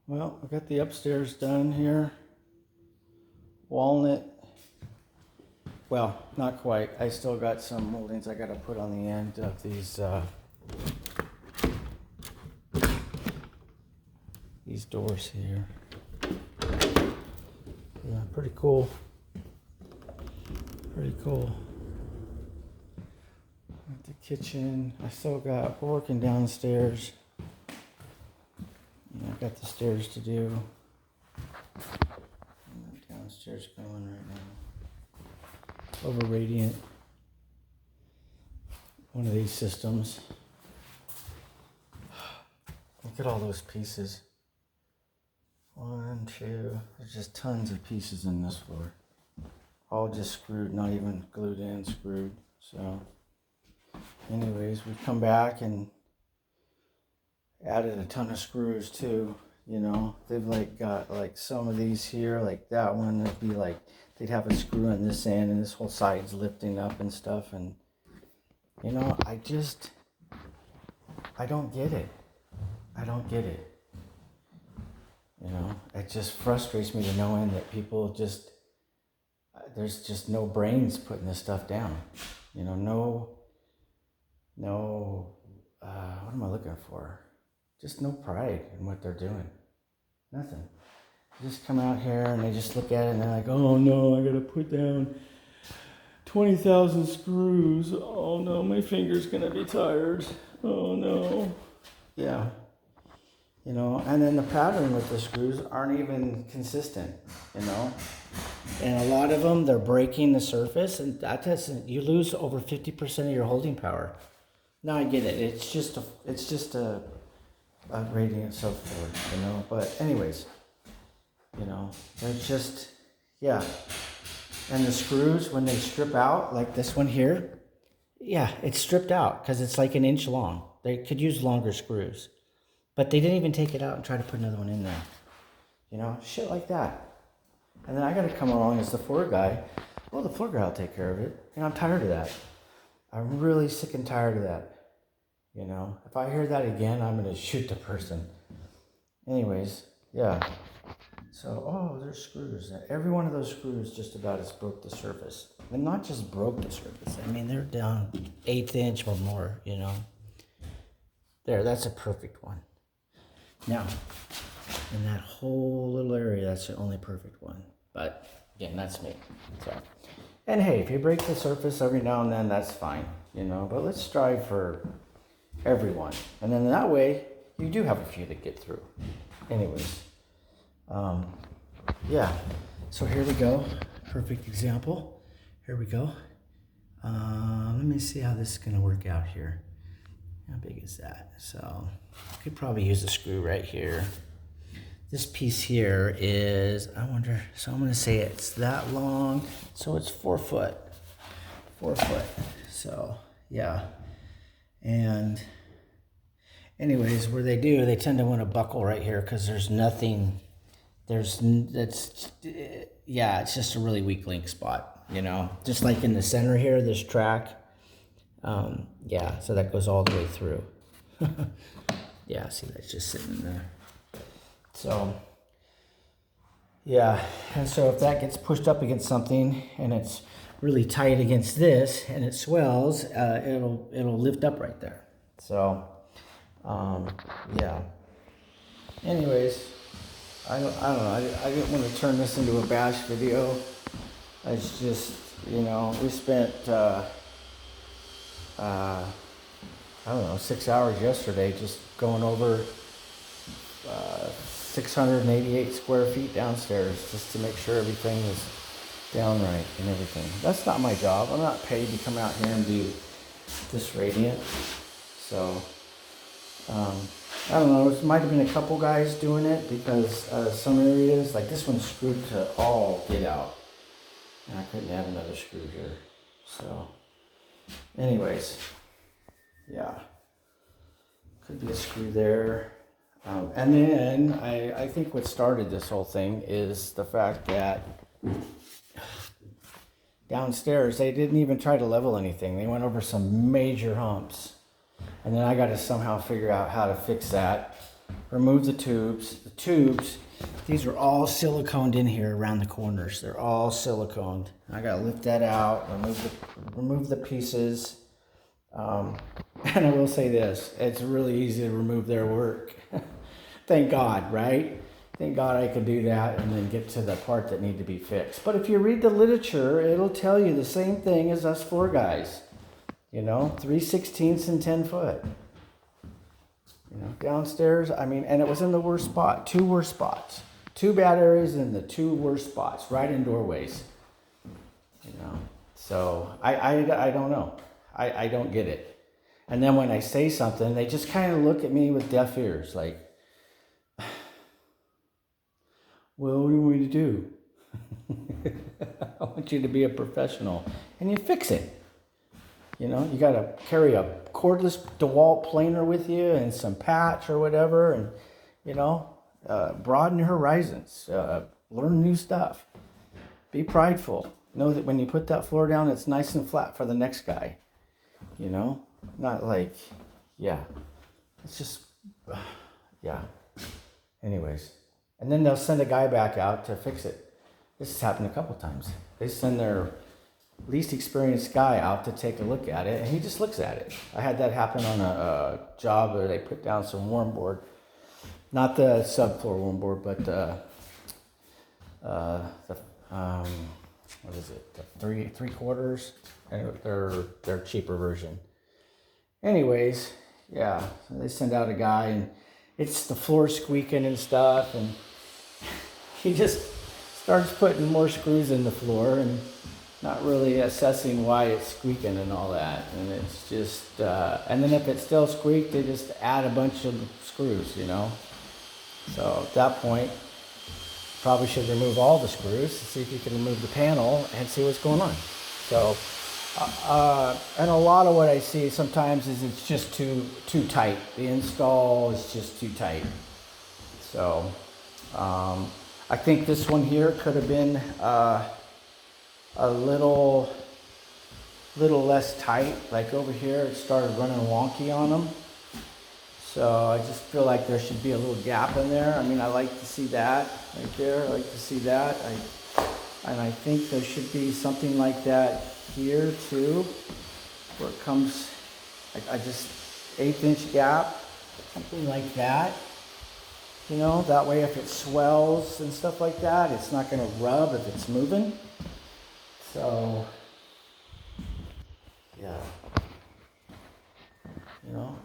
Well, I got the upstairs done here. Walnut. Well, not quite. I still got some moldings I got to put on the end of these doors here. Yeah, pretty cool. Pretty cool. At the kitchen, I still got working downstairs. Yeah, I got the stairs to do. Downstairs going right now. Over radiant. One of these systems. Look at all those pieces. 1, 2. There's just tons of pieces in this floor. All just screwed, not even glued in, screwed. So, anyways, we come back and added a ton of screws too. You know, they've like got like some of these here, like that one would be like they'd have a screw on this end and this whole side's lifting up and stuff. And you know, I don't get it. I don't get it. You know, it just frustrates me to no end that people just, there's just no brains putting this stuff down. You know, what am I looking for? Just no pride in what they're doing. Nothing. They just come out here and they just look at it and they're like, oh no, I gotta put down 20,000 screws. Oh no, my finger's gonna be tired. Oh no. Yeah. You know, and then the pattern with the screws aren't even consistent, you know. And a lot of them, they're breaking the surface, and that doesn't, you lose over 50% of your holding power. Now I get it. It's just a radiant subfloor, you know. But anyways, you know, they're just, yeah. And the screws, when they strip out, like this one here, yeah, it's stripped out because it's like an inch long. They could use longer screws. But they didn't even take it out and try to put another one in there. You know, shit like that. And then I got to come along as the floor guy. Well, the floor guy will take care of it. And I'm tired of that. I'm really sick and tired of that. You know, if I hear that again, I'm going to shoot the person. Anyways, yeah. So, oh, there's screws. Every one of those screws just about has broke the surface. And not just broke the surface. I mean, they're down 1/8 inch or more, you know. There, that's a perfect one. Now, in that whole little area, that's the only perfect one. But, again, that's me. So, and hey, if you break the surface every now and then, that's fine, you know. But let's strive for everyone. And then that way, you do have a few that get through. Anyways, yeah. So here we go. Perfect example. Here we go. Let me see how this is going to work out here. How big is that? So I could probably use a screw right here. This piece here is, I wonder, so I'm going to say it's that long. So it's 4 foot. 4 foot. So, yeah. And anyways, where they do, they tend to want to buckle right here because there's nothing, it's just a really weak link spot, you know. Just like in the center here, this track. Yeah, so that goes all the way through. Yeah, see, that's just sitting in there. So, yeah, and so if that gets pushed up against something and it's really tight against this and it swells, it'll lift up right there. So, yeah. Anyways, I don't know. I didn't want to turn this into a bash video. It's just, you know, we spent I don't know, 6 hours yesterday just going over 688 square feet downstairs just to make sure everything is down right and everything. That's not my job. I'm not paid to come out here and do this radiant. So, I don't know. There might have been a couple guys doing it because some areas, like this one's screwed to all get out. And I couldn't have another screw here. So, anyways. Yeah, could be a screw there. And then I think what started this whole thing is the fact that downstairs they didn't even try to level anything. They went over some major humps. And then I got to somehow figure out how to fix that. remove the tubes. The tubes, these are all siliconed in here around the corners. They're all siliconed. I gotta lift that out, remove the pieces. And I will say this, it's really easy to remove their work. Thank God, right? Thank God I could do that and then get to the part that need to be fixed. But if you read the literature, it'll tell you the same thing as us four guys. You know, 3/16 and 10 foot. You know, downstairs, I mean, and it was in the worst spot, 2 worst spots. 2 bad areas in the 2 worst spots, right in doorways. You know, so I don't know. I don't get it. And then when I say something, they just kind of look at me with deaf ears, like, well, what do you want me to do? I want you to be a professional. And you fix it. You know, you got to carry a cordless DeWalt planer with you and some patch or whatever. And, you know, broaden your horizons. Learn new stuff. Be prideful. Know that when you put that floor down, it's nice and flat for the next guy. You know, not like, yeah. It's just, yeah. Anyways. And then they'll send a guy back out to fix it. This has happened a couple times. They send their least experienced guy out to take a look at it, and he just looks at it. I had that happen on a job where they put down some worm board. Not the subfloor worm board, but what is it? The 3/4, and their cheaper version. Anyways, yeah, so they send out a guy, and it's the floor squeaking and stuff, and he just starts putting more screws in the floor and not really assessing why it's squeaking and all that. And it's just, and then if it still squeaked, they just add a bunch of screws, you know. So at that point, probably should remove all the screws to see if you can remove the panel and see what's going on. So, and a lot of what I see sometimes is it's just too tight. The install is just too tight. So, I think this one here could have been a little less tight. Like over here, it started running wonky on them. So I just feel like there should be a little gap in there. I mean, I like to see that right there. I like to see that. And I think there should be something like that here too, where it comes, I just 1/8 gap, something like that. You know, that way if it swells and stuff like that, it's not going to rub if it's moving. So, yeah, you know,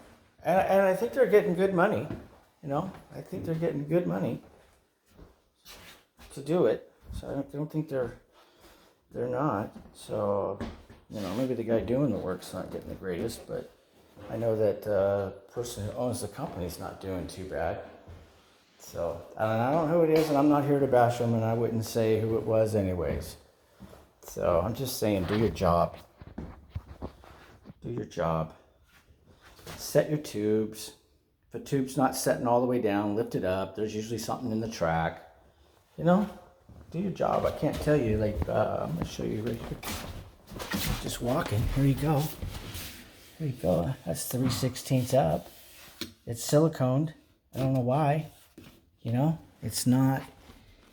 and I think they're getting good money, you know, I think they're getting good money to do it. So I don't think they're not. So, you know, maybe the guy doing the work's not getting the greatest, but I know that the person who owns the company's not doing too bad. So, and I don't know who it is, and I'm not here to bash them, and I wouldn't say who it was anyways. So I'm just saying, do your job. Do your job. Set your tubes. If a tube's not setting all the way down, lift it up. There's usually something in the track. You know, do your job. I can't tell you, like, I'm going to show you right here. Just walking. Here you go. Here you go. That's 3/16 up. It's siliconed. I don't know why. You know, it's not,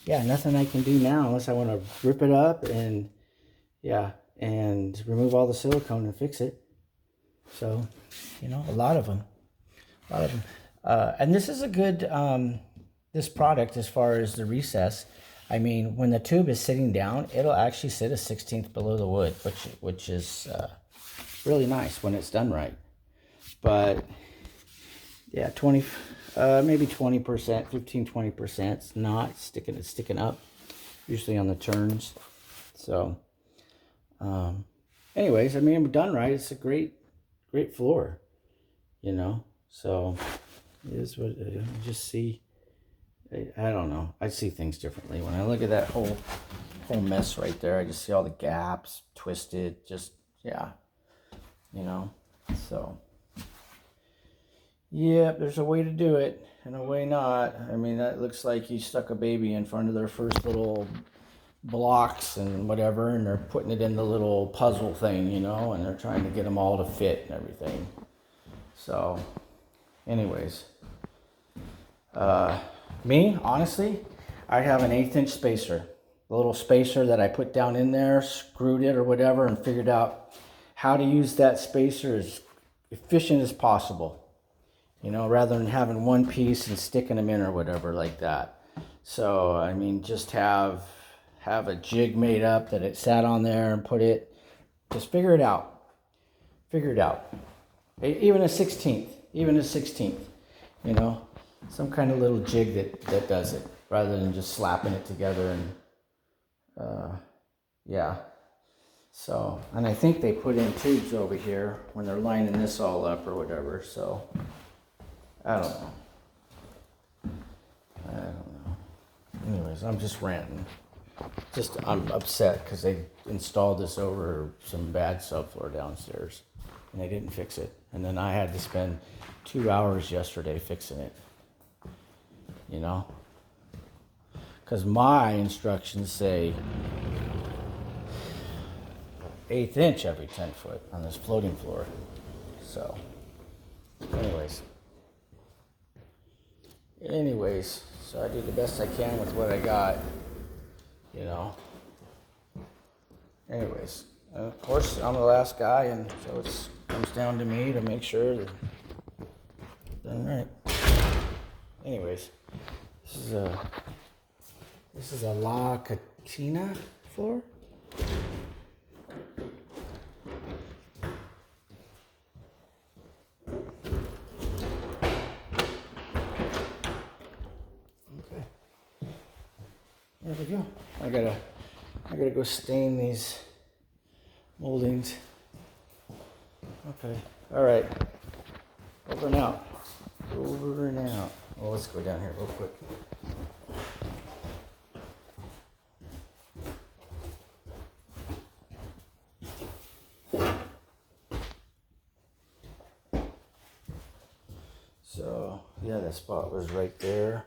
yeah, nothing I can do now unless I want to rip it up and, yeah, and remove all the silicone and fix it. So, you know, a lot of them. And this is a good, this product as far as the recess. I mean, when the tube is sitting down, it'll actually sit a 1/16 below the wood, which is really nice when it's done right. But, yeah, maybe 20%, 15-20%. It's not sticking. It's sticking up, usually on the turns. So, anyways, I mean, done right. It's a great floor, you know. So, it is what I just see. I don't know. I see things differently when I look at that whole mess right there. I just see all the gaps, twisted. Just, yeah, you know. So. Yeah, there's a way to do it and a way not. I mean, that looks like you stuck a baby in front of their first little blocks and whatever, and they're putting it in the little puzzle thing, you know, and they're trying to get them all to fit and everything. So, anyways, Me, honestly, I have an 1/8 inch spacer. The little spacer that I put down in there, screwed it or whatever, and figured out how to use that spacer as efficient as possible. You know, rather than having one piece and sticking them in or whatever like that. So, I mean, just have a jig made up that it sat on there and put it, just figure it out. Figure it out. Even a 16th, you know, some kind of little jig that does it rather than just slapping it together and, yeah. So, and I think they put in tubes over here when they're lining this all up or whatever, so I don't know. Anyways, I'm just ranting. I'm upset because they installed this over some bad subfloor downstairs and they didn't fix it. And then I had to spend 2 hours yesterday fixing it, you know? Because my instructions say 1/8 inch every 10 foot on this floating floor. So, anyways, so I do the best I can with what I got, you know. Anyways, of course, I'm the last guy, and so it comes down to me to make sure that done right. Anyways, this is a La Catina floor. Okay, there we go. I gotta go stain these moldings. Okay, all right. Over and out. Well, let's go down here real quick. So, yeah, that spot was right there.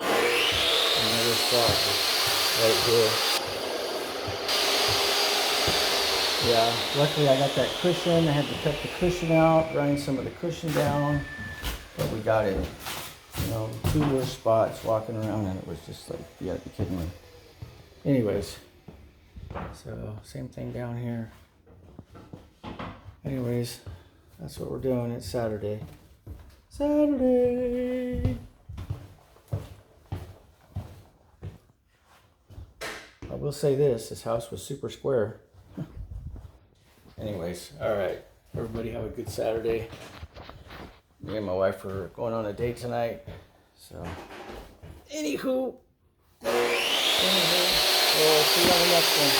Another spot was right here. Yeah, luckily I got that cushion. I had to cut the cushion out, grind some of the cushion down, but we got it. You know, 2 worse spots walking around, and it was just like, you gotta be kidding me. Anyways, so same thing down here. Anyways, that's what we're doing. It's Saturday. I will say this house was super square. Anyways, all right. Everybody have a good Saturday. Me and my wife are going on a date tonight. So, anywho, we'll see you on the next one.